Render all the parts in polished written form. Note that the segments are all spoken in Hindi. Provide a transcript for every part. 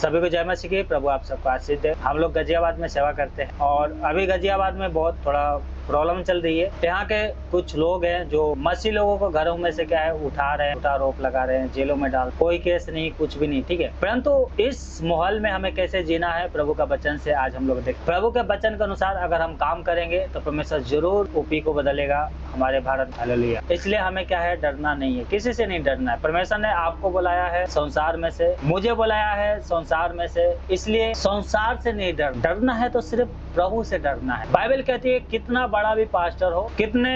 सभी को जय मसीह की। प्रभु आप सबको आशीष दे। हम लोग गाजियाबाद में सेवा करते हैं और अभी गाजियाबाद में बहुत थोड़ा प्रॉब्लम चल रही है। यहाँ के कुछ लोग हैं जो मसीह लोगों को घरों में से क्या है उठा रहे हैं, आरोप लगा रहे हैं, जेलों में डाल, कोई केस नहीं, कुछ भी नहीं, ठीक है। परंतु इस माहौल में हमें कैसे जीना है, प्रभु का वचन से आज हम लोग देख। प्रभु के वचन के अनुसार अगर हम काम करेंगे तो परमेश्वर जरूर ओपी को बदलेगा हमारे भारत। हालेलुया। इसलिए हमें क्या है, डरना नहीं है, किसी से नहीं डरना है। परमेश्वर ने आपको बुलाया है संसार में से, मुझे बुलाया है संसार में से, इसलिए संसार से नहीं डरना है तो सिर्फ प्रभु से डरना है। बाइबल कहती है कितना बड़ा भी पास्टर हो, कितने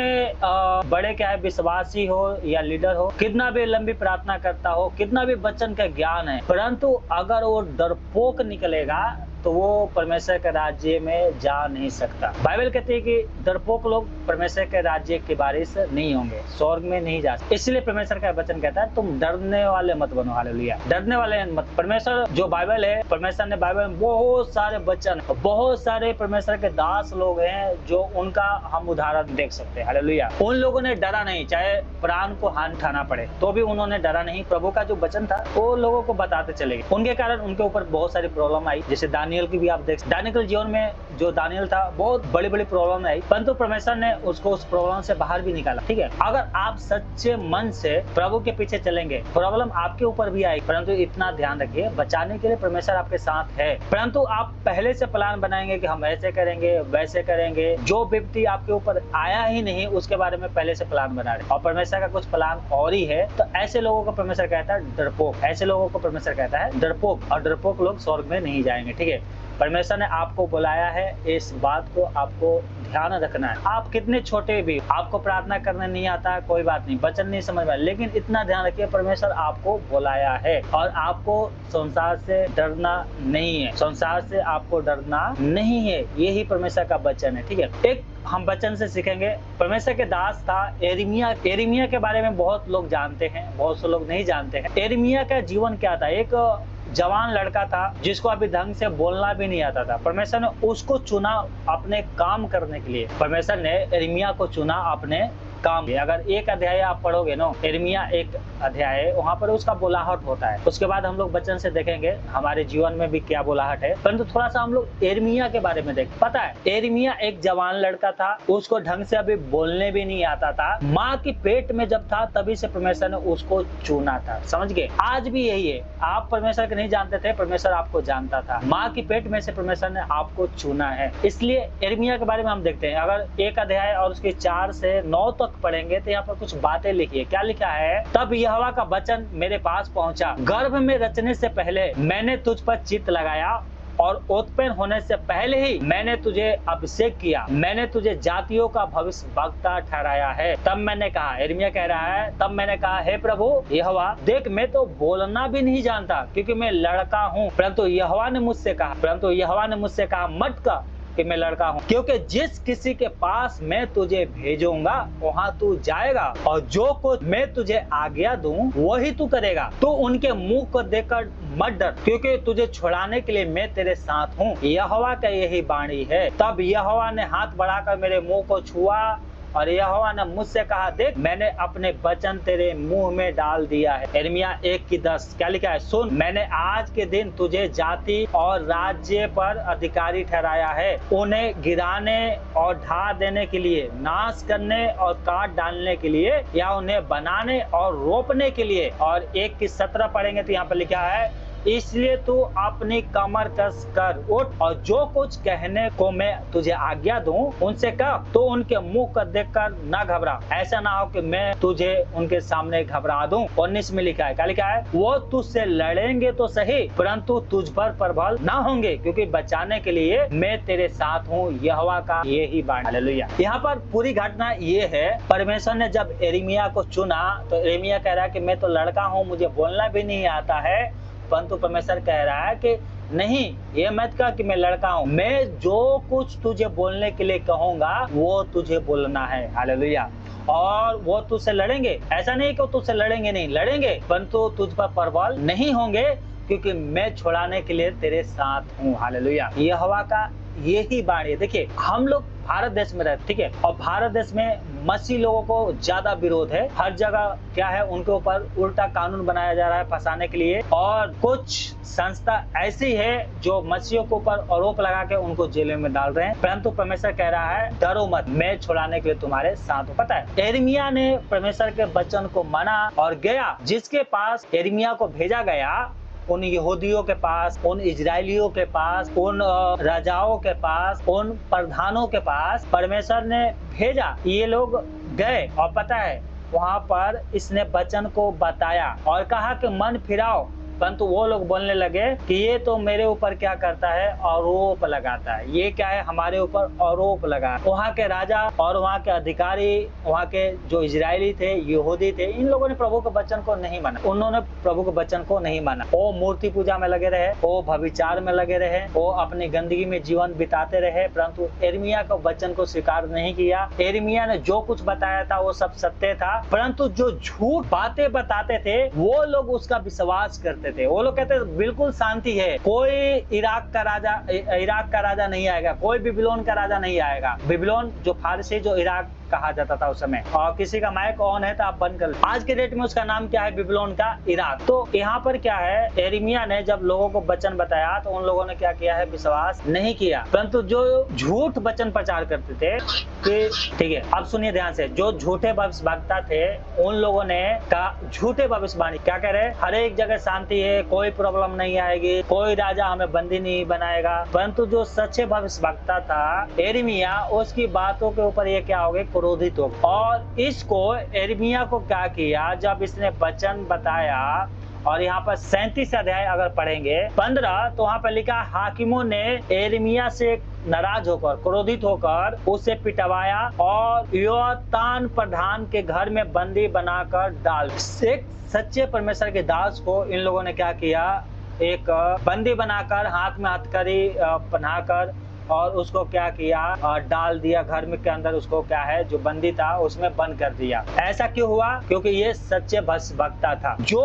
बड़े क्या है विश्वासी हो या लीडर हो, कितना भी लंबी प्रार्थना करता हो, कितना भी वचन का ज्ञान है, परंतु अगर वो डरपोक निकलेगा तो वो परमेश्वर के राज्य में जा नहीं सकता। बाइबल कहती है कि डरपोक लोग परमेश्वर के राज्य की बारिश नहीं होंगे, स्वर्ग में नहीं जा सकते। इसलिए परमेश्वर का वचन कहता है तुम डरने वाले मत बनो। हालेलुया। डरने वाले मत। परमेश्वर जो बाइबल है, परमेश्वर ने बाइबल में बहुत सारे वचन, बहुत सारे परमेश्वर के दास लोग हैं जो उनका हम उदाहरण देख सकते हैं। हालेलुया। उन लोगों ने डरा नहीं, चाहे प्राण को हाथ उठाना पड़े तो भी उन्होंने डरा नहीं। प्रभु का जो वचन था वो लोगों को बताते चले गए। उनके कारण उनके ऊपर बहुत सारी प्रॉब्लम आई। जैसे दानियल की भी आप देख, दानियल के जीवन में जो दानियल था बहुत बड़ी बड़ी प्रॉब्लम आई, परंतु परमेश्वर ने उसको उस प्रॉब्लम से बाहर भी निकाला। ठीक है, अगर आप सच्चे मन से प्रभु के पीछे चलेंगे, प्रॉब्लम आपके ऊपर भी आई, परंतु इतना ध्यान रखिए बचाने के लिए परमेश्वर आपके साथ है। परंतु आप पहले से प्लान बनाएंगे कि हम ऐसे करेंगे वैसे करेंगे, जो विपत्ति आपके ऊपर आया ही नहीं उसके बारे में पहले से प्लान बना रहे और परमेश्वर का कुछ प्लान और ही है, तो ऐसे लोगों को परमेश्वर कहता है डरपोक। ऐसे लोगों को परमेश्वर कहता है डरपोक, और डरपोक लोग स्वर्ग में नहीं जाएंगे। ठीक है, परमेश्वर ने आपको बुलाया है, इस बात को आपको ध्यान रखना है। आप कितने छोटे भी, आपको प्रार्थना करने नहीं आता है, कोई बात नहीं, वचन नहीं समझ में, लेकिन इतना ध्यान रखिए परमेश्वर आपको बुलाया है और आपको संसार से डरना नहीं है। संसार से आपको डरना नहीं है, यही परमेश्वर का वचन है। ठीक है, एक हम वचन से सीखेंगे। परमेश्वर के दास था यिर्मयाह। यिर्मयाह के बारे में बहुत लोग जानते हैं, बहुत से लोग नहीं जानते हैं। यिर्मयाह का जीवन क्या था? एक जवान लड़का था जिसको अभी ढंग से बोलना भी नहीं आता था। परमेश्वर ने उसको चुना अपने काम करने के लिए। परमेश्वर ने यिर्मयाह को चुना अपने काम। अगर एक अध्याय आप पढ़ोगे ना, यिर्मयाह एक अध्याय, वहाँ पर उसका बुलाहट होता है। उसके बाद हम लोग वचन से देखेंगे हमारे जीवन में भी क्या बुलाहट है, परंतु थोड़ा सा हम लोग यिर्मयाह के बारे में देखें। पता है, यिर्मयाह एक जवान लड़का था, उसको ढंग से अभी बोलने भी नहीं आता था। माँ की पेट में जब था तभी से परमेश्वर ने उसको चुना था। समझ गए? आज भी यही है, आप परमेश्वर के नहीं जानते थे, परमेश्वर आपको जानता था। माँ की पेट में से परमेश्वर ने आपको चुना है। इसलिए यिर्मयाह के बारे में हम देखते हैं। अगर एक अध्याय और उसके 4 से 9 तक पढ़ेंगे तो यहाँ पर कुछ बातें लिखी है। क्या लिखा है? तब यहोवा का वचन मेरे पास पहुंचा, गर्भ में रचने से पहले मैंने तुझ पर चित्त लगाया और उत्पन्न होने से पहले ही मैंने तुझे अभिषेक किया, मैंने तुझे जातियों का भविष्यवक्ता ठहराया है। तब मैंने कहा, यिर्मयाह कह रहा है, तब मैंने कहा, हे प्रभु यहोवा, देख मैं तो बोलना भी नहीं जानता क्योंकि मैं लड़का हूँ। परंतु यहोवा ने मुझसे कहा मत कह कि मैं लड़का हूँ, क्योंकि जिस किसी के पास मैं तुझे भेजूंगा वहाँ तू जाएगा और जो कुछ मैं तुझे आज्ञा दूं वही तू करेगा। तू उनके मुंह को देखकर मत डर, क्योंकि तुझे छुड़ाने के लिए मैं तेरे साथ हूँ। यहोवा का यही वाणी है। तब यहोवा ने हाथ बढ़ाकर मेरे मुंह को छुआ और यहोवा ने मुझसे कहा, देख मैंने अपने वचन तेरे मुंह में डाल दिया है। यिर्मयाह 1:10 क्या लिखा है? सुन, मैंने आज के दिन तुझे जाति और राज्य पर अधिकारी ठहराया है, उन्हें गिराने और ढा देने के लिए, नाश करने और काट डालने के लिए, या उन्हें बनाने और रोपने के लिए। और 1:17 पढ़ेंगे तो यहाँ पर लिखा है, इसलिए तू अपनी कमर कस कर उठ और जो कुछ कहने को मैं तुझे आज्ञा दूं उनसे कह। तो उनके मुंह को देखकर न घबरा, ऐसा ना हो कि मैं तुझे उनके सामने घबरा दूं। 19 में लिखा है, क्या लिखा है? वो तुझसे लड़ेंगे तो सही, परंतु तुझ पर प्रबल ना होंगे, क्योंकि बचाने के लिए मैं तेरे साथ हूँ। यहोवा का यही वाणी। हालेलुया। यहाँ पर पूरी घटना ये है, परमेश्वर ने जब यिर्मयाह को चुना तो यिर्मयाह कह रहा है कि मैं तो लड़का हूँ, मुझे बोलना भी नहीं आता है, परंतु परमेश्वर कह रहा है कि नहीं, ये मत कह कि मैं लड़का हूँ, मैं जो कुछ तुझे बोलने के लिए कहूंगा वो तुझे बोलना है। हालेलुया। और वो तुझसे लड़ेंगे, ऐसा नहीं कि वो तुझसे लड़ेंगे, नहीं लड़ेंगे, परंतु तुझ पर प्रबल नहीं होंगे, क्योंकि मैं छुड़ाने के लिए तेरे साथ हूँ। हालेलुया। यहोवा का यही वाणी है। देखिए, हम लोग भारत देश में रहते, ठीक है, और भारत देश में मसीह लोगों को ज्यादा विरोध है। हर जगह क्या है, उनके ऊपर उल्टा कानून बनाया जा रहा है फंसाने के लिए, और कुछ संस्था ऐसी है जो मसीहियों के ऊपर आरोप लगा के उनको जेल में डाल रहे हैं। परंतु परमेश्वर कह रहा है डरो मत, मैं छुड़ाने के लिए तुम्हारे साथ हूं। पता है, यिर्मयाह ने परमेश्वर के वचन को माना और गया, जिसके पास यिर्मयाह को भेजा गया, उन यहूदियों के पास, उन इजरायलियों के पास, उन राजाओं के पास, उन प्रधानों के पास परमेश्वर ने भेजा। ये लोग गए और पता है वहां पर इसने वचन को बताया और कहा कि मन फिराओ, परंतु वो लोग बोलने लगे कि ये तो मेरे ऊपर क्या करता है, आरोप लगाता है। ये क्या है, हमारे ऊपर आरोप लगा। वहाँ के राजा और वहाँ के अधिकारी, वहाँ के जो इजरायली थे, यहूदी थे, इन लोगों ने प्रभु के वचन को नहीं माना। उन्होंने प्रभु के वचन को नहीं माना। वो मूर्ति पूजा में लगे रहे, वो भविचार में लगे रहे, वो अपनी गंदगी में जीवन बिताते रहे, परंतु यिर्मयाह के वचन को स्वीकार नहीं किया। यिर्मयाह ने जो कुछ बताया था वो सब सत्य था, परंतु जो झूठ बातें बताते थे वो लोग उसका विश्वास करते थे। वो लोग कहते थे बिल्कुल शांति है, कोई इराक का राजा नहीं आएगा, कोई बेबीलोन का राजा नहीं आएगा। बेबीलोन जो फारसी, जो इराक कहा जाता था उस समय। और किसी का माइक ऑन है तो आप बंद कर। आज के डेट में उसका नाम क्या है, बेबीलोन का इराक। तो यहाँ पर क्या है, यिर्मयाह ने जब लोगों को वचन बताया तो उन लोगों ने क्या किया है, विश्वास नहीं किया। परंतु जो झूठ वचन प्रचार करते थे कि, ठीक है, अब सुनिए ध्यान से, जो झूठे भविष्यवक्ता थे उन लोगों ने कहा, झूठे भविष्यवाणी क्या कह रहे, हर एक जगह शांति है, कोई प्रॉब्लम नहीं आएगी, कोई राजा हमें बंदी नहीं बनाएगा। परंतु जो सच्चे भविष्यवक्ता था यिर्मयाह, उसकी बातों के ऊपर ये क्या हो गए, क्रोधित हो। और इसको यिर्मयाह को क्या किया, जब इसने वचन बताया, और यहाँ पर 37 अध्याय अगर पढ़ेंगे 15, तो वहाँ पर लिखा, हाकिमों ने यिर्मयाह से नाराज होकर, क्रोधित होकर उसे पिटवाया और योतान प्रधान के घर में बंदी बनाकर डाल। एक सच्चे परमेश्वर के दास को इन लोगों ने क्या किया, एक बंदी बनाकर, हाथ में हथकड़ी पहनाकर, और उसको क्या किया, डाल दिया घर में के अंदर। उसको क्या है, जो बंदी था उसमें बंद कर दिया। ऐसा क्यों हुआ, क्योंकि ये सच्चे भक्ता था। जो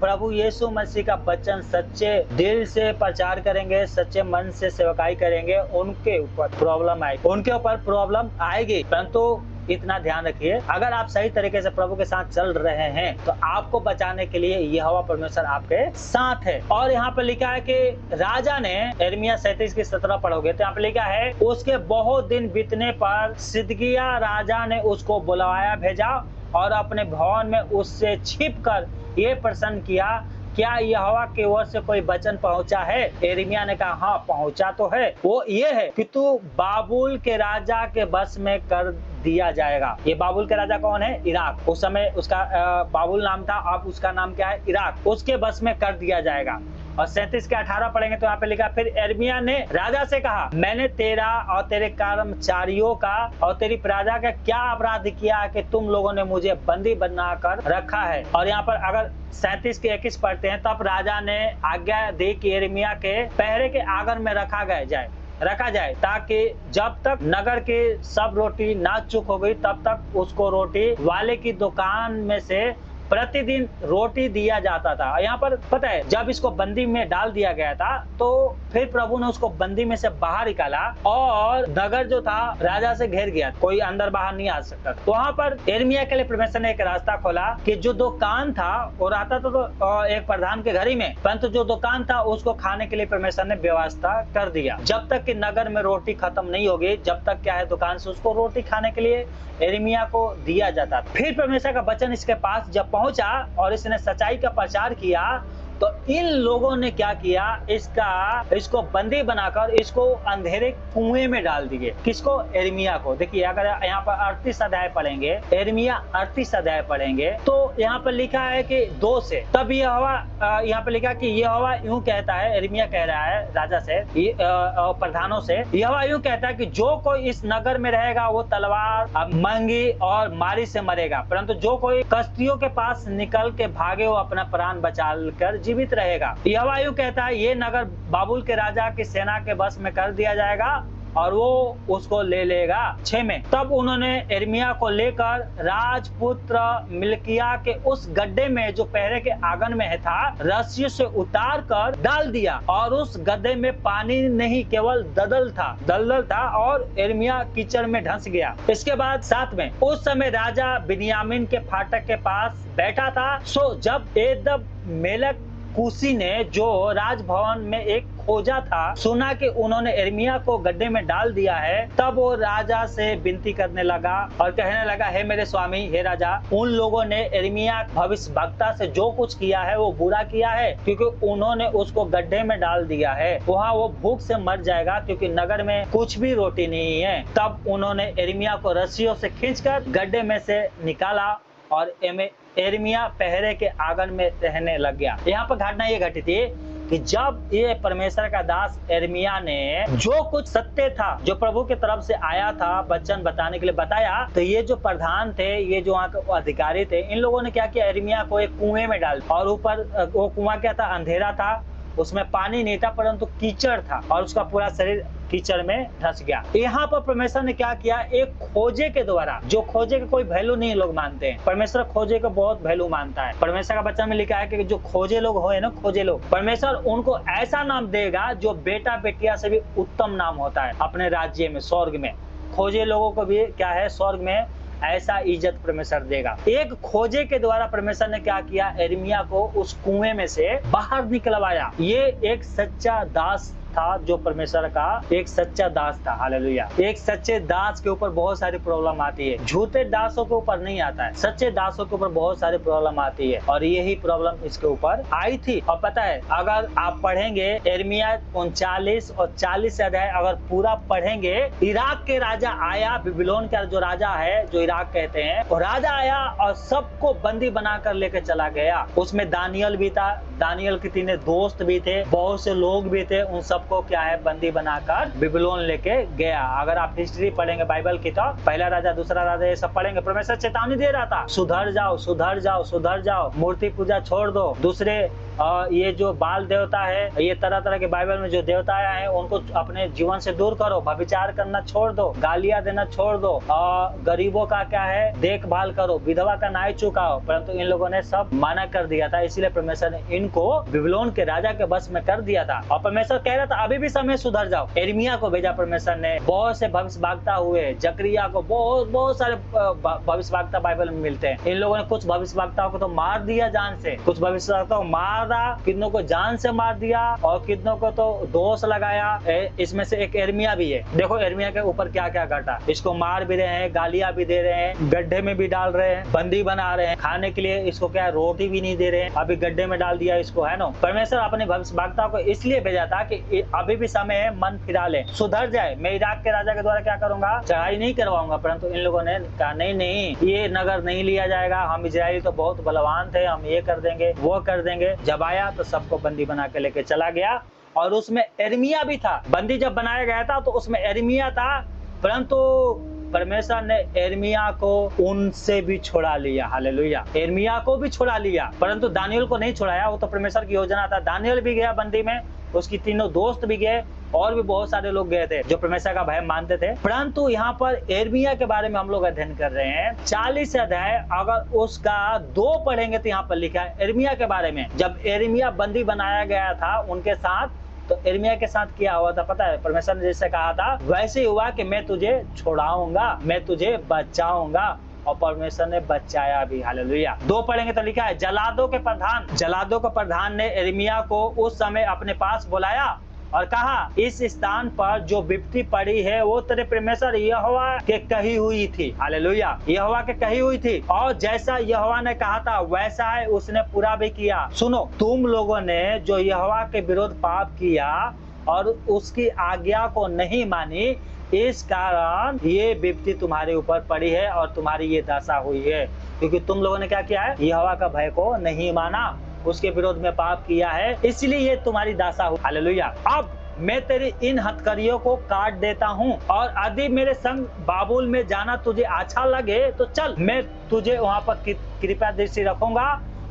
प्रभु यीशु मसीह का वचन सच्चे दिल से प्रचार करेंगे, सच्चे मन से सेवकाई करेंगे, उनके ऊपर प्रॉब्लम आएगी। परंतु इतना ध्यान रखिए, अगर आप सही तरीके से प्रभु के साथ चल रहे हैं तो आपको बचाने के लिए यहोवा परमेश्वर आपके साथ है। और यहाँ पर लिखा है कि राजा ने, यिर्मयाह 37:17 पढ़ोगे तो यहाँ पर लिखा है, उसके बहुत दिन बीतने पर सिदकिय्याह राजा ने उसको बुलवाया भेजा और अपने भवन में उससे छिपकर ये प्रश्न किया, क्या यहोवा की ओर से कोई वचन पहुंचा है? यिर्मयाह ने कहा, हाँ पहुंचा तो है। वो ये है कि तू बाबुल के राजा के बस में कर दिया जाएगा। ये बाबुल के राजा कौन है, इराक। उस समय उसका बाबुल नाम था, अब उसका नाम क्या है, इराक। उसके बस में कर दिया जाएगा। और 37:18 पढ़ेंगे तो यहाँ पे लिखा, फिर यिर्मयाह ने राजा से कहा, मैंने तेरा और तेरे कर्मचारियों का और तेरी प्रजा का क्या अपराध किया कि तुम लोगों ने मुझे बंदी बनाकर रखा है। और यहाँ पर अगर 37:21 पढ़ते हैं, तब राजा ने आज्ञा दी कि यिर्मयाह के पहरे के आंगन में रखा जाए, ताकि जब तक नगर की सब रोटी ना चुक हो गई तब तक उसको रोटी वाले की दुकान में से प्रतिदिन रोटी दिया जाता था। यहाँ पर पता है, जब इसको बंदी में डाल दिया गया था तो फिर प्रभु ने उसको बंदी में से बाहर निकाला और नगर जो था राजा से घेर गया, कोई अंदर बाहर नहीं आ सकता। तो वहाँ पर यिर्मयाह के लिए परमेश्वर ने एक रास्ता खोला कि जो दुकान था वो रहता तो एक प्रधान के घर ही में, परंतु जो दुकान था उसको खाने के लिए परमेश्वर ने व्यवस्था कर दिया। जब तक कि नगर में रोटी खत्म नहीं होगी, जब तक क्या है, दुकान से उसको रोटी खाने के लिए यिर्मयाह को दिया जाता था। फिर परमेश्वर का वचन इसके पास जब पहुंचा और इसने सच्चाई का प्रचार किया, तो इन लोगों ने क्या किया, इसको बंदी बनाकर इसको अंधेरे कुएं में डाल दिए। किसको, यिर्मयाह को। देखिए अगर यहाँ पर 38 अध्याय पढ़ेंगे, यिर्मयाह 38 अध्याय पढ़ेंगे तो यहाँ पर लिखा है कि 2 से, तब यहोवा, यहाँ पर लिखा कि यहोवा यूं कहता है, यिर्मयाह कह रहा है राजा से, प्रधानों से, यहोवा यूं कहता है कि जो कोई इस नगर में रहेगा वो तलवार, मंगी और मारी से मरेगा, परंतु जो कोई कश्तियों के पास निकल के भागे वो अपना प्राण बचा कर जीवित रहेगा। यहोवा यूं कहता है, ये नगर बाबुल के राजा की सेना के बस में कर दिया जाएगा और वो उसको ले लेगा 6 में। तब उन्होंने यिर्मयाह को लेकर राजपुत्र मिल्किय्याह के उस गड्ढे में जो पहरे के आंगन में था रस्सी से उतार कर डाल दिया, और उस गड्ढे में पानी नहीं केवल दलदल था और यिर्मयाह कीचड़ में धंस गया। इसके बाद 7 में, उस समय राजा बिन्यामीन के फाटक के पास बैठा था। सो जब एदब मेलक कूशी ने जो राजभवन में एक खोजा था सुना कि उन्होंने यिर्मयाह को गड्ढे में डाल दिया है, तब वो राजा से विनती करने लगा और कहने लगा, हे मेरे स्वामी, हे राजा, उन लोगों ने यिर्मयाह भविष्यवक्ता से जो कुछ किया है वो बुरा किया है, क्योंकि उन्होंने उसको गड्ढे में डाल दिया है। वहाँ वो भूख से मर जाएगा, क्योंकि नगर में कुछ भी रोटी नहीं है। तब उन्होंने यिर्मयाह को रस्सियों से खींचकर गड्ढे में से निकाला और यिर्मयाह पहरे के आंगन में रहने लग गया। यहाँ पर घटना ये घटी थी कि जब ये परमेश्वर का दास यिर्मयाह ने जो कुछ सत्य था, जो प्रभु की तरफ से आया था वचन बताने के लिए बताया, तो ये जो प्रधान थे, ये जो वहाँ के अधिकारी थे, इन लोगों ने क्या किया, यिर्मयाह को एक कुएं में डाल दिया। और ऊपर वो कुआं क्या था, अंधेरा था, उसमें पानी नहीं था परंतु कीचड़ था, और उसका पूरा शरीर कीचड़ में धंस गया। यहाँ पर परमेश्वर ने क्या किया, एक खोजे के द्वारा, जो खोजे का कोई वैल्यू नहीं लोग मानते हैं, परमेश्वर खोजे का बहुत वैल्यू मानता है। परमेश्वर का वचन में लिखा है कि जो खोजे लोग होए ना, खोजे लोग, परमेश्वर उनको ऐसा नाम देगा जो बेटा बेटिया से भी उत्तम नाम होता है अपने राज्य में, स्वर्ग में। खोजे लोगों को भी क्या है, स्वर्ग में ऐसा इज्जत परमेश्वर देगा। एक खोजे के द्वारा परमेश्वर ने क्या किया, यिर्मयाह को उस कुएं में से बाहर निकलवाया। ये एक सच्चा दास था, जो परमेश्वर का एक सच्चा दास था। हालेलुया। एक सच्चे दास के ऊपर बहुत सारी प्रॉब्लम आती है, झूठे दासों के ऊपर नहीं आता है, सच्चे दासों के ऊपर बहुत सारी प्रॉब्लम आती है, और यही प्रॉब्लम इसके ऊपर आई थी। और पता है, अगर आप पढ़ेंगे यिर्मयाह 39 और 40 अध्याय अगर पूरा पढ़ेंगे, इराक के राजा आया, बेबीलोन का जो राजा है, जो इराक कहते हैं, वो राजा आया और सबको बंदी बनाकर लेकर चला गया। उसमें दानियल भी था, दानियल के 3 दोस्त भी थे, बहुत से लोग भी थे, उन सब को क्या है, बंदी बनाकर बेबीलोन लेके गया। अगर आप हिस्ट्री पढ़ेंगे बाइबल की, तो पहला राजा, दूसरा राजा, ये सब पढ़ेंगे, परमेश्वर चेतावनी दे रहा था, सुधर जाओ, सुधर जाओ, सुधर जाओ, मूर्ति पूजा छोड़ दो, दूसरे ये जो बाल देवता है, ये तरह तरह के बाइबल में जो देवता है उनको अपने जीवन से दूर करो, व्यभिचार करना छोड़ दो, गालियां देना छोड़ दो, और गरीबों का क्या है, देखभाल करो, विधवा का न्याय चुकाओ। परंतु इन लोगों ने सब मना कर दिया था, इसलिए परमेश्वर ने इनको बेबीलोन के राजा के बस में कर दिया था। और परमेश्वर कह रहा था अभी भी समय सुधर जाओ। यिर्मयाह को भेजा परमेश्वर ने, बहुत से भविष्यवक्ता हुए, जकरिया को, बहुत सारे भविष्यवक्ता बाइबल में मिलते हैं। इन लोगों ने कुछ भविष्यवक्ताओं को तो मार दिया जान से, कुछ भविष्यवक्ताओं को मारा, कितनों को जान से मार दिया, और कितनों को तो दोष लगाया। इसमें से एक यिर्मयाह भी है। देखो यिर्मयाह के ऊपर क्या क्या घटा, इसको मार भी रहे हैं, गालियां भी दे रहे हैं, गड्ढे में भी डाल रहे हैं, बंदी बना रहे हैं, खाने के लिए इसको क्या रोटी भी नहीं दे रहे हैं, अभी गड्ढे में डाल दिया इसको, है ना। परमेश्वर अपने भविष्यवक्ता को इसलिए भेजा था कि अभी भी समय है, मन फिरा ले, सुधर जाए। मैं इराक के राजा के द्वारा क्या करूंगा, चढ़ाई नहीं करवाऊंगा। परंतु इन लोगों ने कहा नहीं, ये नगर नहीं लिया जाएगा, हम इजराइली तो बहुत बलवान थे, हम ये कर देंगे, वो कर देंगे। जब आया तो सबको बंदी बना के लेके चला गया, और उसमें यिर्मयाह भी था। बंदी जब बनाया गया था तो उसमें यिर्मयाह था, परंतु परमेश्वर ने यिर्मयाह को उनसे भी छुड़ा लिया। हालेलुया। यिर्मयाह को भी छुड़ा लिया, परंतु दानियल को नहीं छुड़ाया। वो तो परमेश्वर की योजना था। दानियल भी गया बंदी में, उसकी 3 दोस्त भी गए, और भी बहुत सारे लोग गए थे जो परमेश्वर का भय मानते थे। परंतु यहाँ पर यिर्मयाह के बारे में हम लोग अध्ययन कर रहे हैं। 40 अध्याय अगर उसका 2 पढ़ेंगे तो यहाँ पर लिखा है यिर्मयाह के बारे में, जब यिर्मयाह बंदी बनाया गया था उनके साथ, तो यिर्मयाह के साथ क्या हुआ था पता है। परमेश्वर ने जैसे कहा था वैसे हुआ कि मैं तुझे छुड़ाऊंगा, मैं तुझे बचाऊंगा, और परमेश्वर ने बचाया भी। हालेलुया। 2 पढ़ेंगे तो लिखा है, जलादों के प्रधान ने यिर्मयाह को उस समय अपने पास बुलाया और कहा, इस स्थान पर जो विपत्ति पड़ी है वो तेरे परमेश्वर यहोवा के कही हुई थी। हालेलुया। यहोवा के कही हुई थी, और जैसा यहोवा ने कहा था वैसा है उसने पूरा भी किया। सुनो, तुम लोगों ने जो यहोवा के विरुद्ध पाप किया और उसकी आज्ञा को नहीं मानी, इस कारण ये विपत्ति तुम्हारे ऊपर पड़ी है और तुम्हारी ये दशा हुई है, क्योंकि तुम लोगों ने क्या किया है, यहोवा का भय को नहीं माना, उसके विरोध में पाप किया है, इसलिए ये तुम्हारी दशा हुई। हालेलुया। अब मैं तेरी इन हथकड़ियों को काट देता हूँ, और यदि मेरे संग बाबुल में जाना तुझे अच्छा लगे तो चल, मैं तुझे वहाँ पर कृपा दृष्टि रखूंगा,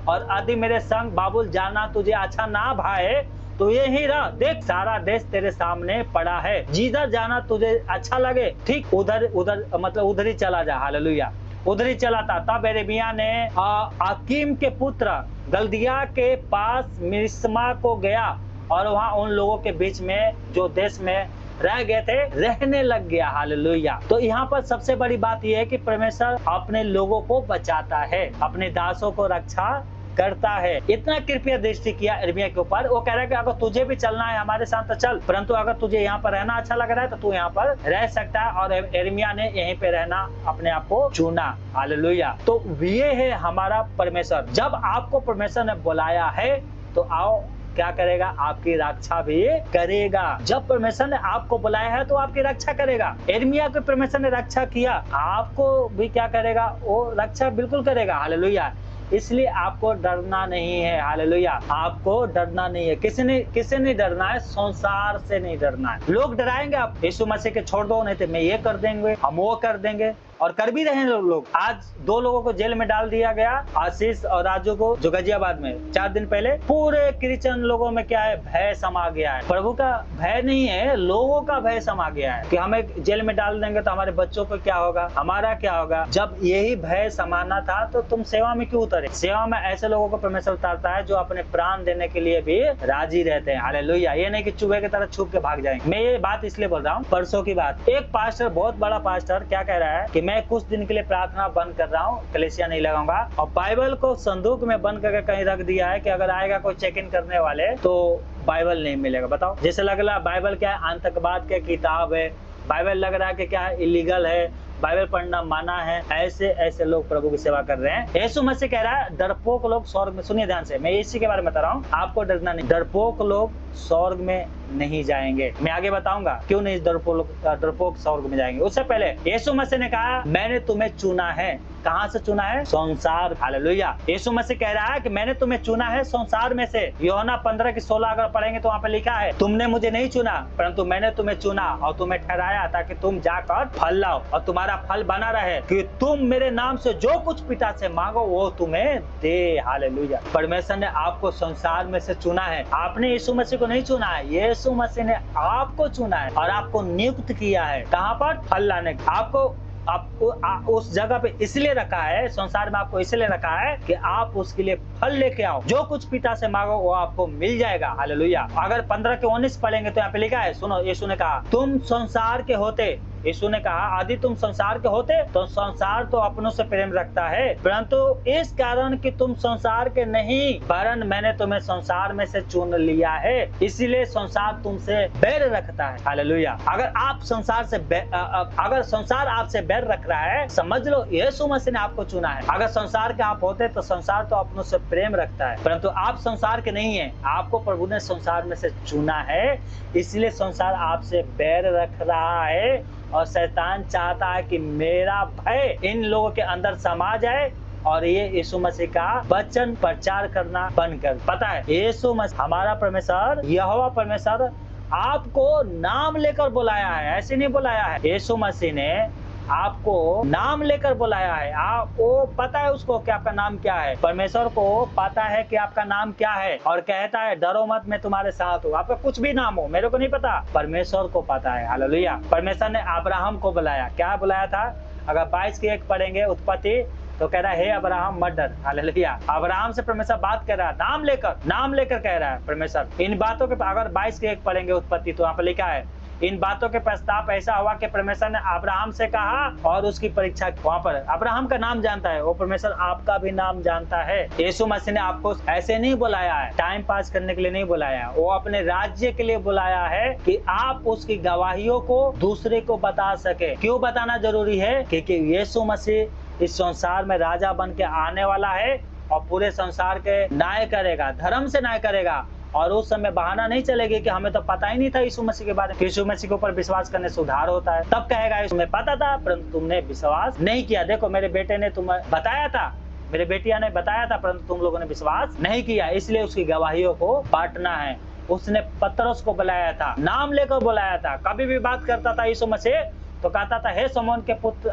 और यदि मेरे संग बाबुल जाना तुझे अच्छा ना भाए तू यहीं रह, देख सारा देश तेरे सामने पड़ा है, जिधर जाना तुझे अच्छा लगे ठीक उधर उधर मतलब उधर ही चला जा। हालेलुया, उधर ही चला था। तब यिर्मयाह ने आकीम के पुत्र गल्दिया के पास मिस्मा को गया और वहां उन लोगों के बीच में जो देश में रह गए थे रहने लग गया। हालेलुया। तो यहाँ पर सबसे बड़ी बात यह है कि परमेश्वर अपने लोगों को बचाता है, अपने दासों को रक्षा करता है। इतना कृपया दृष्टि किया यिर्मयाह के ऊपर। वो कह रहा है कि अगर तुझे भी चलना है हमारे साथ तो चल, परंतु अगर तुझे यहाँ पर रहना अच्छा लग रहा है तो तू यहाँ पर रह सकता है। और यिर्मयाह ने यहीं पे रहना अपने आप को चुना। हालेलुया। तो ये है हमारा परमेश्वर। जब आपको परमेश्वर ने बुलाया है तो आओ, क्या करेगा? आपकी रक्षा भी करेगा। जब परमेश्वर ने आपको बुलाया है तो आपकी रक्षा करेगा। यिर्मयाह को परमेश्वर ने रक्षा किया, आपको भी क्या करेगा? वो रक्षा बिल्कुल करेगा। हालेलुया। इसलिए आपको डरना नहीं है। हालेलुया। आपको डरना नहीं है। किसे नहीं डरना है? संसार से नहीं डरना है। लोग डराएंगे आप, यीशु मसीह के छोड़ दो, नहीं तो मैं ये कर देंगे, हम वो कर देंगे, और कर भी रहे हैं लोग। आज 2 लोगों को जेल में डाल दिया गया, आशीष और राजू को, जो गाजियाबाद में 4 दिन पहले। पूरे क्रिश्चियन लोगों में क्या है? भय समा गया है। प्रभु का भय नहीं है, लोगों का भय समा गया है कि हमें जेल में डाल देंगे तो हमारे बच्चों को क्या होगा, हमारा क्या होगा। जब यही भय समाना था तो तुम सेवा में क्यों उतरे? सेवा में ऐसे लोगों को परमेश्वर उतारता है जो अपने प्राण देने के लिए भी राजी रहते हैं। हालेलुया। ये नहीं कि चूहे की तरह छुप के भाग जाएंगे। मैं ये बात इसलिए बोल रहा हूँ, परसों की बात, एक पास्टर, बहुत बड़ा पास्टर, क्या कह रहा है कि मैं कुछ दिन के लिए प्रार्थना बंद कर रहा हूँ, कलीसिया नहीं लगाऊंगा, और बाइबल को संदूक में बंद करके कहीं रख दिया है कि अगर आएगा कोई चेक इन करने वाले तो बाइबल नहीं मिलेगा। बताओ, जैसे लग रहा है बाइबल क्या है? आतंकवाद की किताब है। बाइबल लग रहा है कि क्या है? इलीगल है, बाइबल पढ़ना माना है। ऐसे लोग प्रभु की सेवा कर रहे हैं। यीशु मसीह कह रहा है डरपोक लोग स्वर्ग में, सुनिए ध्यान से, मैं इसी के बारे में बता रहा हूँ, आपको डरना नहीं। डरपोक लोग स्वर्ग में नहीं जाएंगे। मैं आगे बताऊंगा क्यों नहीं डरपोक स्वर्ग में जाएंगे। उससे पहले यीशु मसीह ने कहा मैंने तुम्हें चुना है। कहां से चुना है? संसार। हालेलुया। यीशु मसीह कह रहा है कि मैंने तुम्हें चुना है संसार में से। यूहन्ना 15:16 अगर पढ़ेंगे तो वहां पे लिखा है, तुमने मुझे नहीं चुना परंतु मैंने तुम्हें चुना और तुम्हें ठहराया ताकि तुम जाकर फल लाओ और तुम्हारा फल बना रहे, कि तुम मेरे नाम से जो कुछ पिता से मांगो वो तुम्हें दे। हालेलुया। परमेश्वर ने आपको संसार में से चुना है। आपने यीशु मसीह को नहीं चुना है, यीशु मसीह ने आपको चुना है और आपको नियुक्त किया है। कहां पर? फल लाने। आपको उस जगह पे इसलिए रखा है, संसार में आपको इसलिए रखा है कि आप उसके लिए फल लेके आओ। जो कुछ पिता से मांगो वो आपको मिल जाएगा। हालेलुया। अगर 15:19 पढ़ेंगे तो यहाँ पे लिखा है, सुनो, यीशु ने कहा तुम संसार के होते, यीशु ने कहा यदि तुम संसार के होते तो संसार तो अपनों से प्रेम रखता है, परंतु इस कारण कि तुम संसार के नहीं वरन मैंने तुम्हें संसार में से चुन लिया है, इसीलिए संसार तुमसे बैर रखता है। हालेलुया। अगर संसार आपसे बैर रख रहा है, समझ लो यीशु मसीह ने आपको चुना है। अगर संसार के आप होते तो संसार तो अपनों से प्रेम रखता है, परंतु आप संसार के नहीं है, आपको प्रभु ने संसार में से चुना है, इसलिए संसार आपसे बैर रख रहा है। और शैतान चाहता है कि मेरा भय इन लोगों के अंदर समा जाए और ये यीशु मसीह का वचन प्रचार करना बंद कर। पता है यीशु मसीह हमारा परमेश्वर, यहोवा परमेश्वर आपको नाम लेकर बुलाया है, ऐसे नहीं बुलाया है। यीशु मसीह ने आपको नाम लेकर बुलाया है। वो पता है उसको कि आपका नाम क्या है। परमेश्वर को पता है कि आपका नाम क्या है और कहता है डरो मत, मैं तुम्हारे साथ हूँ। आपका कुछ भी नाम हो, मेरे को नहीं पता, परमेश्वर को पता है। हालेलुया। परमेश्वर ने अब्राहम को बुलाया। क्या बुलाया था? अगर 22:1 पढ़ेंगे उत्पत्ति तो कह रहा है हे अब्राहम मत डर। हालेलुया। अब्राहम से परमेश्वर बात कर रहा है, नाम लेकर कह रहा है परमेश्वर। इन बातों के अगर 22:1 पढ़ेंगे उत्पत्ति तो यहाँ पर लिखा है, इन बातों के पश्चात ऐसा हुआ कि परमेश्वर ने अब्राहम से कहा और उसकी परीक्षा। वहां पर अब्राहम का नाम जानता है, वो परमेश्वर आपका भी नाम जानता है। यीशु मसीह ने आपको ऐसे नहीं बुलाया है, टाइम पास करने के लिए नहीं बुलाया, वो अपने राज्य के लिए बुलाया है कि आप उसकी गवाहियों को दूसरे को बता सके। क्यों बताना जरूरी है? क्योंकि यीशु मसीह इस संसार में राजा बन के आने वाला है और पूरे संसार के न्याय करेगा, धर्म से न्याय करेगा। और उस समय बहाना नहीं चलेगी कि हमें तो पता ही नहीं था यीशु मसीह के बारे में, यीशु मसीह के ऊपर विश्वास करने से उद्धार होता है। तब कहेगा तुम्हें पता था परंतु तुमने विश्वास नहीं किया। देखो मेरे बेटे ने तुम्हें बताया था, मेरे बेटिया ने बताया था, परंतु तुम लोगों ने विश्वास नहीं किया, इसलिए उसकी गवाहियों को बांटना है। उसने पतरस को बुलाया था, नाम लेकर बुलाया था। कभी भी बात करता था यीशु मसीह तो कहता था हे शमौन के पुत्र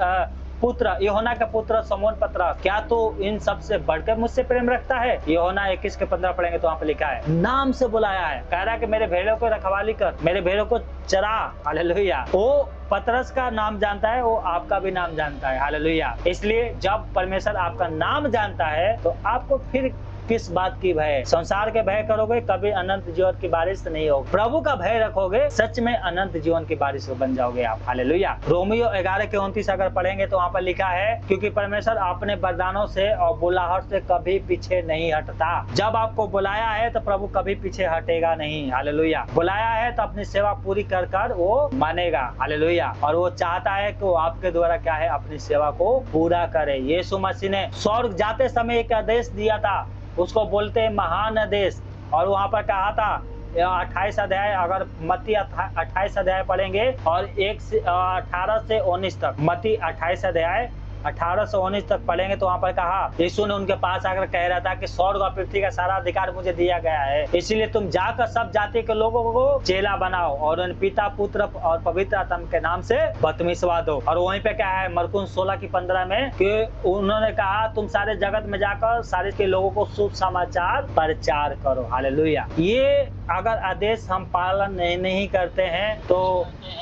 पुत्र यूहन्ना का पुत्र शमौन पतरस, क्या तू इन सब से बढ़कर मुझसे प्रेम रखता है? यूहन्ना 21 के 15 पढ़ेंगे तो वहाँ पे लिखा है, नाम से बुलाया है, कह रहा है कि मेरे भेड़ों को रखवाली कर, मेरे भेड़ों को चरा। हालेलुया। वो पतरस का नाम जानता है, वो आपका भी नाम जानता है। हालेलुया। इसलिए जब परमेश्वर आपका नाम जानता है तो आपको फिर किस बात की भय? संसार के भय करोगे, कभी अनंत जीवन की बारिश नहीं होगी। प्रभु का भय रखोगे, सच में अनंत जीवन की बारिश बन जाओगे आप। हालेलुया। रोमियो 11 के 29 अगर पढ़ेंगे तो वहाँ पर लिखा है, क्योंकि परमेश्वर अपने वरदानों से और बुलाहट से कभी पीछे नहीं हटता। जब आपको बुलाया है तो प्रभु कभी पीछे हटेगा नहीं। हालेलुया। बुलाया है तो अपनी सेवा पूरी कर कर वो मानेगा। हालेलुया। और वो चाहता है कि वो आपके द्वारा क्या है, अपनी सेवा को पूरा करे। यीशु मसीह ने स्वर्ग जाते समय एक आदेश दिया था, उसको बोलते हैं महान आदेश। और वहां पर कहा था 28 अध्याय, अगर मत्ती 28 अध्याय पढ़ेंगे और 18 से 19 तक, मत्ती 28 अध्याय 18 से 19 तक पढ़ेंगे तो वहाँ पर कहा, यीशु ने उनके पास आकर कह रहा था कि स्वर्ग और पृथ्वी का सारा अधिकार मुझे दिया गया है, इसीलिए तुम जाकर सब जाति के लोगों को चेला बनाओ और उन पिता पुत्र और पवित्र आत्मा के नाम से बपतिस्मा दो। और वहीं पे क्या है, मरकुस 16 की 15 में कि उन्होंने कहा, तुम सारे जगत में जाकर सारे के लोगों को शुभ समाचार प्रचार करो। हालेलुया। ये अगर आदेश हम पालन नहीं करते हैं तो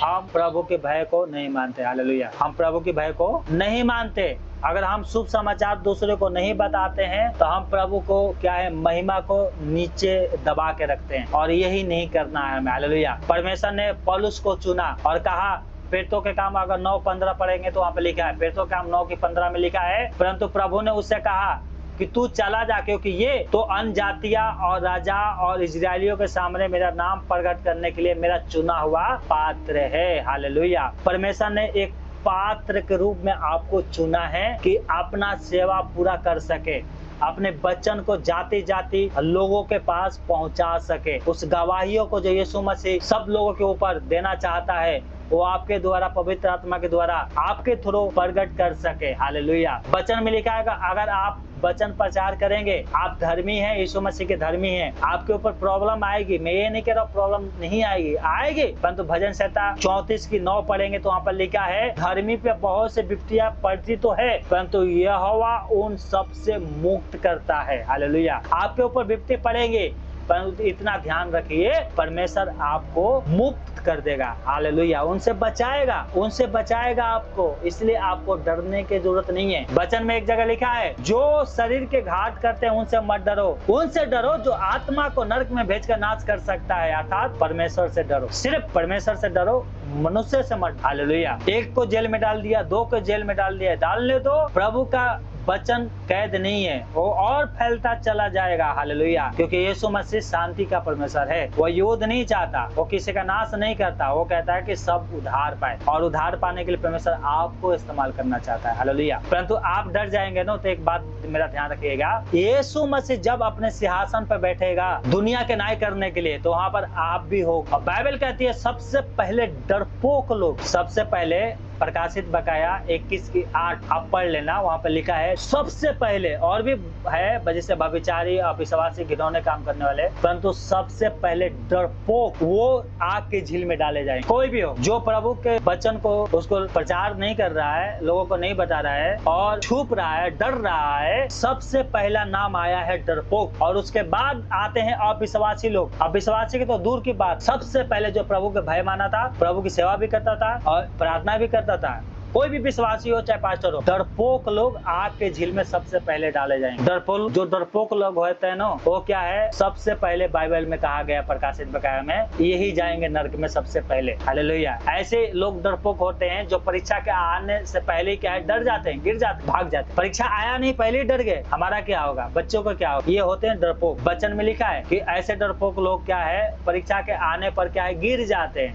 हम प्रभु के भय को नहीं मानते। हालेलुया। हम प्रभु के भय को नहीं मानते। अगर हम शुभ समाचार दूसरे को नहीं बताते हैं तो हम प्रभु को क्या है, महिमा को नीचे दबा के रखते हैं, और यही नहीं करना है हमें। हालेलुया। परमेश्वर ने पौलुस को चुना और कहा, प्रेरितों के काम अगर 9:15 पढ़ेंगे तो वहाँ पे लिखा है, प्रेरितों के काम 9:15 में लिखा है, परंतु प्रभु ने उससे कहा कि तू चला जा, क्योंकि ये तो अन्य जातियां और राजा और इजरायलियों के सामने मेरा नाम प्रकट करने के लिए मेरा चुना हुआ पात्र है। हालेलुया। परमेश्वर ने एक पात्र के रूप में आपको चुना है कि अपना सेवा पूरा कर सके, अपने वचन को जाति जाति लोगों के पास पहुंचा सके। उस गवाहियों को जो यीशु मसीह सब लोगों के ऊपर देना चाहता है, वो आपके द्वारा, पवित्र आत्मा के द्वारा आपके थ्रू प्रकट कर सके। हालेलुया। वचन में लिखा है अगर आप वचन प्रचार करेंगे, आप धर्मी हैं, यीशु मसीह के धर्मी हैं, आपके ऊपर प्रॉब्लम आएगी। मैं ये नहीं कह रहा प्रॉब्लम नहीं आएगी, परंतु भजन संहिता 34 की 9 पढ़ेंगे तो वहाँ पर लिखा है, धर्मी पे बहुत से विपत्तियां पड़ती तो है, परंतु यहोवा उन सब से मुक्त करता है। हालेलुया। आपके ऊपर विपत्ति पड़ेंगे, परंतु इतना ध्यान रखिए, परमेश्वर आपको मुक्त कर देगा। हालेलुया। उनसे बचाएगा आपको, इसलिए आपको डरने की जरूरत नहीं है। वचन में एक जगह लिखा है, जो शरीर के घात करते हैं उनसे मत डरो, उनसे डरो जो आत्मा को नरक में भेजकर नाश कर सकता है, अर्थात परमेश्वर से डरो। सिर्फ परमेश्वर से डरो, मनुष्य से मत। हालेलुया। एक को जेल में डाल दिया, 2 को जेल में डाल दिया, डालने दो। प्रभु का वचन कैद नहीं है, वो और फैलता चला जाएगा। हालेलुया। क्योंकि यीशु मसीह शांति का परमेश्वर है, वो युद्ध नहीं चाहता, वो किसी का नाश नहीं करता, वो कहता है कि सब उद्धार पाए, और उद्धार पाने के लिए परमेश्वर आपको इस्तेमाल करना चाहता है। हालेलुया। परंतु आप डर जाएंगे ना, तो एक बात मेरा ध्यान रखिएगा, यीशु मसीह जब अपने सिंहासन पर बैठेगा दुनिया के न्याय करने के लिए, तो वहाँ पर आप भी हो। और बाइबल कहती है सबसे पहले डरपोक लोग, सबसे पहले प्रकाशित बकाया 21 की 8 आप पढ़ लेना, वहाँ पर लिखा है सबसे पहले, और भी है जैसे व्यभिचारी, अविश्वासी, घिनौने काम करने वाले, परंतु सबसे पहले डरपोक वो आग की झील में डाले जाएंगे। कोई भी हो जो प्रभु के वचन को उसको प्रचार नहीं कर रहा है, लोगों को नहीं बता रहा है और छुप रहा है, डर रहा है, सबसे पहला नाम आया है डरपोक। और उसके बाद आते हैं अविश्वासी लोग। अविश्वासी की तो दूर की बात, सबसे पहले जो प्रभु के भय माना था, प्रभु की सेवा भी करता था और प्रार्थना भी करता था, कोई भी विश्वासी हो चाहे पास्टर हो, डरपोक लोग आग के झील में सबसे पहले डाले जाएंगे। डरपोक लोग होते हैं ना, वो क्या है, सबसे पहले बाइबल में कहा गया प्रकाशित बकाया में, यही जाएंगे नरक में सबसे पहले। हालेलुया। ऐसे लोग डरपोक होते हैं जो परीक्षा के आने से पहले क्या है, डर जाते हैं, गिर जाते, भाग जाते। परीक्षा आया नहीं, पहले ही डर गए, हमारा क्या होगा, बच्चों को क्या होगा, ये होते हैं डरपोक। वचन में लिखा है कि ऐसे डरपोक लोग क्या है, परीक्षा के आने पर क्या है, गिर जाते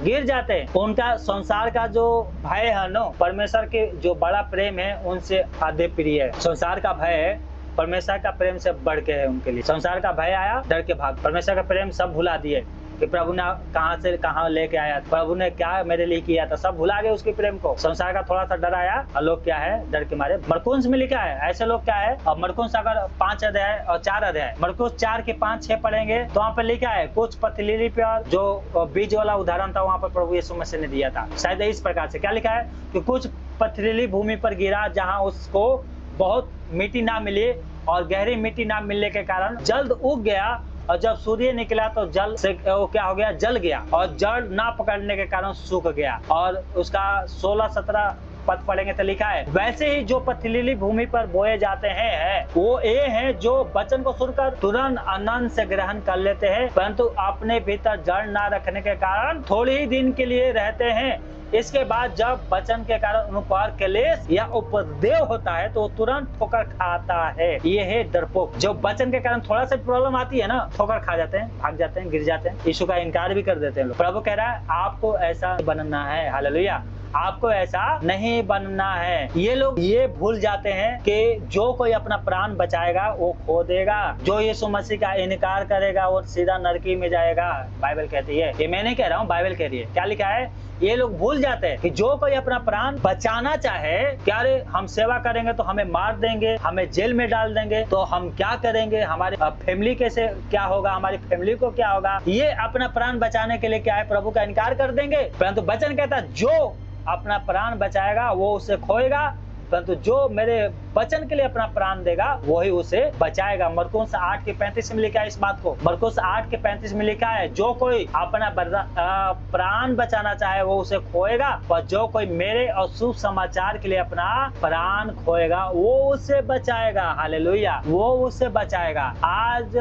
हैं। उनका संसार का जो भय है ना, परमेश्वर के जो बड़ा प्रेम है उनसे अधिक प्रिय है। संसार का भय है, परमेश्वर का प्रेम से बढ़ के है उनके लिए। संसार का भय आया, डर के भाग। परमेश्वर का प्रेम सब भुला दिए कि प्रभु ने कहां से कहां लेके आया, प्रभु ने क्या मेरे लिए किया था, सब भुला गए उसके प्रेम को। संसार का थोड़ा सा डर आया और लोग क्या है, डर के मारे। मरकुस में लिखा है ऐसे लोग क्या है, और मरकुस अगर 5 अध्याय और 4 अध्याय, मरकुस 4 के 5, 6 पढ़ेंगे तो वहाँ पे लिखा है, कुछ पथरीली पर जो बीज वाला उदाहरण था वहाँ पर प्रभु यीशु मसीह ने दिया था। शायद इस प्रकार से क्या लिखा है कि कुछ पथरीली भूमि पर गिरा जहां उसको बहुत मिट्टी ना मिली और गहरी मिट्टी ना मिलने के कारण जल्द उग गया। और जब सूर्य निकला तो जल से वो क्या हो गया, जल गया और जड़ ना पकड़ने के कारण सूख गया। और उसका 16-17 पद पढ़ेंगे तो लिखा है, वैसे ही जो पथरीली भूमि पर बोए जाते हैं वो ये हैं जो वचन को सुनकर तुरंत आनंद से ग्रहण कर लेते हैं, परंतु अपने भीतर जड़ ना रखने के कारण थोड़ी ही दिन के लिए रहते हैं। इसके बाद जब वचन के कारण उन पर क्लेश या उपद्रव होता है तो तुरंत ठोकर खाता है। ये है डरपोक। जब वचन के कारण थोड़ा सा प्रॉब्लम आती है ना, ठोकर खा जाते हैं, भाग जाते हैं, गिर जाते हैं, यीशु का इनकार भी कर देते हैं लोग। प्रभु कह रहा है आपको ऐसा बनना है, हालेलुया, आपको ऐसा नहीं बनना है। ये लोग ये भूल जाते हैं कि जो कोई अपना प्राण बचाएगा वो खो देगा, जो यीशु मसीह का इनकार करेगा वो सीधा नरकी में जाएगा, बाइबल कहती है। ये मैं नहीं कह रहा हूँ, बाइबल कह रही है। क्या लिखा है? ये लोग भूल जाते हैं कि जो कोई अपना प्राण बचाना चाहे, क्या रे हम सेवा करेंगे तो हमें मार देंगे, हमें जेल में डाल देंगे, तो हम क्या करेंगे, हमारी फैमिली कैसे क्या होगा, हमारी फैमिली को क्या होगा। ये अपना प्राण बचाने के लिए क्या है, प्रभु का इनकार कर देंगे। परंतु वचन कहता है जो अपना प्राण बचाएगा वो उसे खोएगा, परंतु जो मेरे वचन के लिए अपना प्राण देगा वही उसे बचाएगा। मरकुस 8:35 में लिखा है इस बात को। मरकुस 8:35 में लिखा है, जो कोई अपना प्राण बचाना चाहे वो उसे खोएगा, और जो कोई मेरे और शुभ समाचार के लिए अपना प्राण खोएगा वो उसे बचाएगा। हालेलुया, वो उसे बचाएगा। आज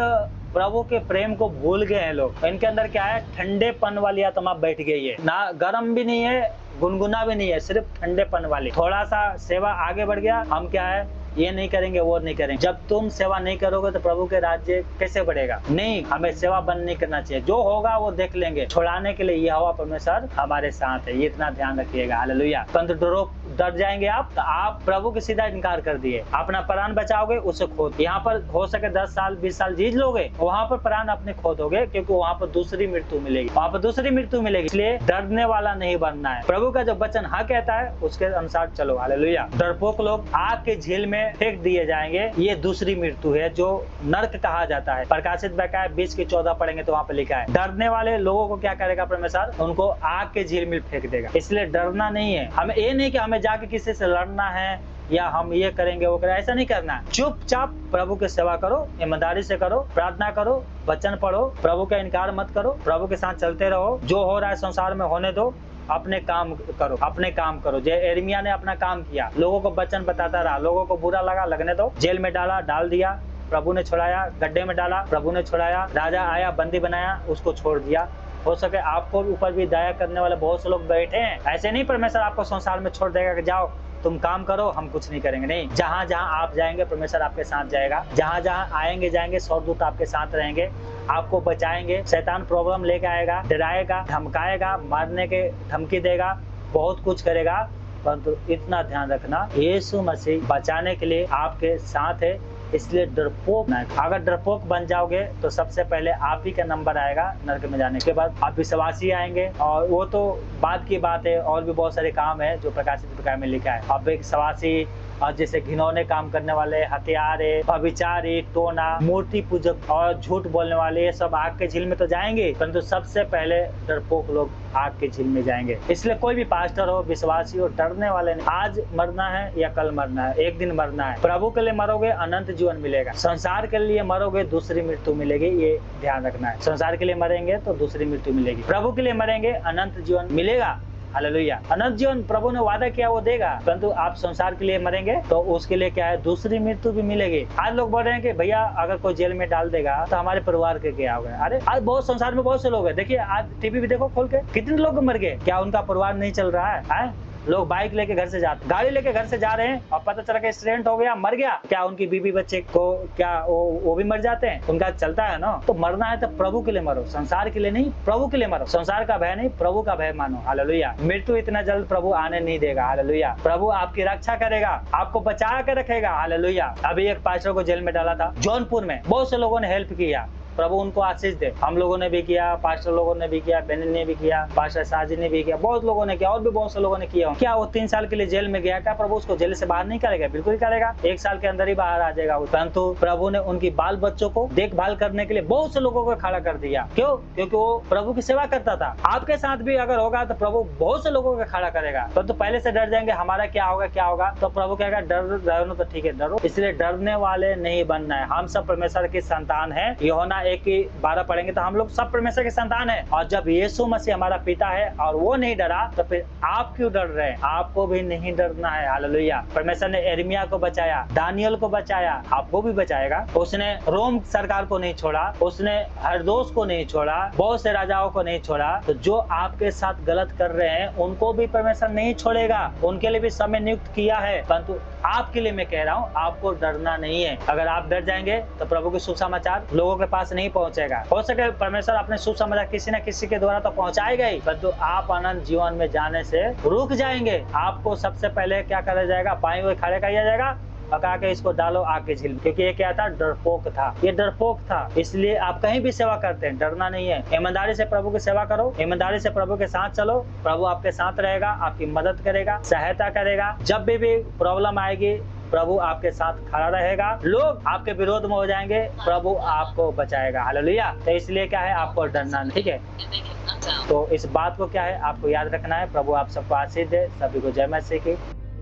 प्रभु के प्रेम को भूल गए हैं लोग। इनके अंदर क्या है, ठंडेपन वाली आत्मा बैठ गई है, ना गर्म भी नहीं है, गुनगुना भी नहीं है, सिर्फ ठंडेपन वाली। थोड़ा सा सेवा आगे बढ़ गया, हम क्या है, ये नहीं करेंगे वो नहीं करेंगे। जब तुम सेवा नहीं करोगे तो प्रभु के राज्य कैसे बढ़ेगा? नहीं, हमें सेवा बंद नहीं करना चाहिए, जो होगा वो देख लेंगे। छुड़ाने के लिए यहोवा परमेश्वर हमारे साथ है, ये इतना ध्यान रखिएगा। हालेलुया। परंतु डर जाएंगे आप तो आप प्रभु के सीधा इनकार कर दिए। अपना प्राण बचाओगे उसे खो, यहाँ पर हो सके 10 साल 20 साल जीत लोगे, वहाँ पर प्राण अपने खो दोगे, क्योंकि वहाँ पर दूसरी मृत्यु मिलेगी, वहाँ पर दूसरी मृत्यु मिलेगी। इसलिए डरने वाला नहीं बनना है। प्रभु का जो वचन हाँ कहता है उसके अनुसार चलो। हालेलुया। डरपोक लोग आग के झील में फेंक दिए जाएंगे, ये दूसरी मृत्यु है जो नर्क कहा जाता है। प्रकाशित वाक्य 20:14 पढ़ेंगे तो वहाँ पे लिखा है, डरने वाले लोगों को क्या करेगा परमेश्वर, उनको आग के झील में फेंक देगा। इसलिए डरना नहीं है। हमें ये नहीं कि हमें जाके किसी से लड़ना है या हम ये करेंगे वो करें, ऐसा नहीं करना है। चुपचाप प्रभु की सेवा करो, ईमानदारी से करो, प्रार्थना करो, वचन पढ़ो, प्रभु का इनकार मत करो, प्रभु के साथ चलते रहो। जो हो रहा है संसार में होने दो, अपने काम करो, अपने काम करो। जय एर्मिया ने अपना काम किया, लोगों को वचन बताता रहा, लोगों को बुरा लगा, लगने दो। जेल में डाला, डाल दिया, प्रभु ने छुड़ाया। गड्ढे में डाला, प्रभु ने छुड़ाया। राजा आया, बंदी बनाया, उसको छोड़ दिया। हो सके आपको ऊपर भी दया करने वाले बहुत से लोग बैठे हैं। ऐसे नहीं परमेश्वर आपको संसार में छोड़ देगा कि जाओ तुम काम करो, हम कुछ नहीं करेंगे। नहीं, जहाँ जहाँ आप जाएंगे परमेश्वर आपके साथ जाएगा। जहाँ जहाँ आएंगे जाएंगे स्वर्गदूत आपके साथ रहेंगे, आपको बचाएंगे। शैतान प्रॉब्लम लेके आएगा, डराएगा, धमकाएगा, मारने के धमकी देगा, बहुत कुछ करेगा, परंतु इतना ध्यान रखना यीशु मसीह बचाने के लिए आपके साथ है। इसलिए डरपोक ना, अगर डरपोक बन जाओगे तो सबसे पहले आप ही का नंबर आएगा नरक में जाने के बाद। आप विश्वासी आएंगे, और वो तो बाद की बात है, और भी बहुत सारे काम है जो प्रकाशित वाक्य में लिखा है। आप एक विश्वासी और जैसे घिनौने काम करने वाले, हत्यारे, व्यभिचारी, टोना, मूर्ति पूजक और झूठ बोलने वाले, ये सब आग के झील में तो जाएंगे, परंतु सबसे पहले डरपोक लोग आग के झील में जाएंगे। इसलिए कोई भी पास्टर हो, विश्वासी हो, डरने वाले नहीं। आज मरना है या कल मरना है, एक दिन मरना है। प्रभु के लिए मरोगे अनंत जीवन मिलेगा, संसार के लिए मरोगे दूसरी मृत्यु मिलेगी, ये ध्यान रखना है। संसार के लिए मरेंगे तो दूसरी मृत्यु मिलेगी, प्रभु के लिए मरेंगे अनंत जीवन मिलेगा। हालेलुया। अनंत जीवन प्रभु ने वादा किया वो देगा, परंतु आप संसार के लिए मरेंगे तो उसके लिए क्या है, दूसरी मृत्यु भी मिलेगी। आज लोग बोल रहे हैं कि भैया अगर कोई जेल में डाल देगा तो हमारे परिवार के क्या होगा। अरे आज बहुत संसार में बहुत से लोग हैं, देखिए आज टीवी भी देखो खोल के, कितने लोग मर गए, क्या उनका परिवार नहीं चल रहा है? लोग बाइक लेके घर से जाते, गाड़ी लेके घर से जा रहे हैं और पता चला कि एक्सीडेंट हो गया, मर गया, क्या उनकी बीवी बच्चे को क्या वो भी मर जाते हैं? उनका चलता है ना। तो मरना है तो प्रभु के लिए मरो, संसार के लिए नहीं, प्रभु के लिए मरो। संसार का भय नहीं, प्रभु का भय मानो। हालेलुया। मृत्यु इतना जल्द प्रभु आने नहीं देगा। हालेलुया। प्रभु आपकी रक्षा करेगा, आपको बचा के रखेगा। हालेलुया। अभी एक पास्टर को जेल में डाला था जौनपुर में, बहुत से लोगों ने हेल्प किया, प्रभु उनको आशीष दे। हम लोगों ने भी किया, पास्टर लोगों ने भी किया, बहन ने भी किया, पास्टर साजी ने भी किया, बहुत लोगों ने किया और भी बहुत से लोगों ने किया। क्या वो 3 साल के लिए जेल में गया, क्या प्रभु उसको जेल से बाहर नहीं करेगा? बिल्कुल करेगा, 1 साल के अंदर ही बाहर आ जाएगा। परंतु प्रभु ने उनकी बाल बच्चों को देखभाल करने के लिए बहुत से लोगों को खड़ा कर दिया। क्यों? क्योंकि वो प्रभु की सेवा करता था। आपके साथ भी अगर होगा तो प्रभु बहुत से लोगों को खड़ा करेगा। तो पहले से डर जाएंगे, हमारा क्या होगा क्या होगा, तो प्रभु कहेगा डर रहो तो ठीक है, डरो। इसलिए डरने वाले नहीं बनना है। हम सब परमेश्वर की संतान है। यूहन्ना 1:12 पढ़ेंगे तो हम लोग सब परमेश्वर की संतान है। और जब यीशु मसीह हमारा पिता है और वो नहीं डरा, तो फिर आप क्यों डर रहे हैं? आपको भी नहीं डरना है। हालेलुया। परमेश्वर ने यिर्मयाह को बचाया, दानियल को बचाया, आपको भी बचाएगा। उसने रोम सरकार को नहीं छोड़ा, उसने हेरोदेस को नहीं छोड़ा, बहुत से राजाओं को नहीं छोड़ा। तो जो आपके साथ गलत कर रहे हैं उनको भी परमेश्वर नहीं छोड़ेगा, उनके लिए भी समय नियुक्त किया है। परंतु आपके लिए मैं कह रहा हूँ, आपको डरना नहीं है। अगर आप डर जाएंगे तो प्रभु के शुभ समाचार लोगों के पास नहीं पहुंचेगा। हो सके परमेश्वर अपने शुभ समाचार किसी न किसी के द्वारा तो पहुंचाएगा ही, परंतु आप अनंत जीवन में जाने से रुक जाएंगे। आपको सबसे पहले क्या करा जाएगा? बाएं ओर खड़े किया जाएगा, पका के इसको डालो आग की झील। क्योंकि ये क्या था? डरपोक था। ये डरपोक था। इसलिए आप कहीं भी सेवा करते हैं, डरना नहीं है। ईमानदारी से प्रभु की सेवा करो, ईमानदारी से प्रभु के साथ चलो। प्रभु आपके साथ रहेगा, आपकी मदद करेगा, सहायता करेगा। जब भी प्रॉब्लम आएगी प्रभु आपके साथ खड़ा रहेगा। लोग आपके विरोध में हो जाएंगे, प्रभु आपको बचाएगा। हालेलुया। तो इसलिए क्या है? आपको डरना नहीं, ठीक है? तो इस बात को क्या है? आपको याद रखना है। प्रभु आप सबको आशीष दे। सभी को जय मसीह की।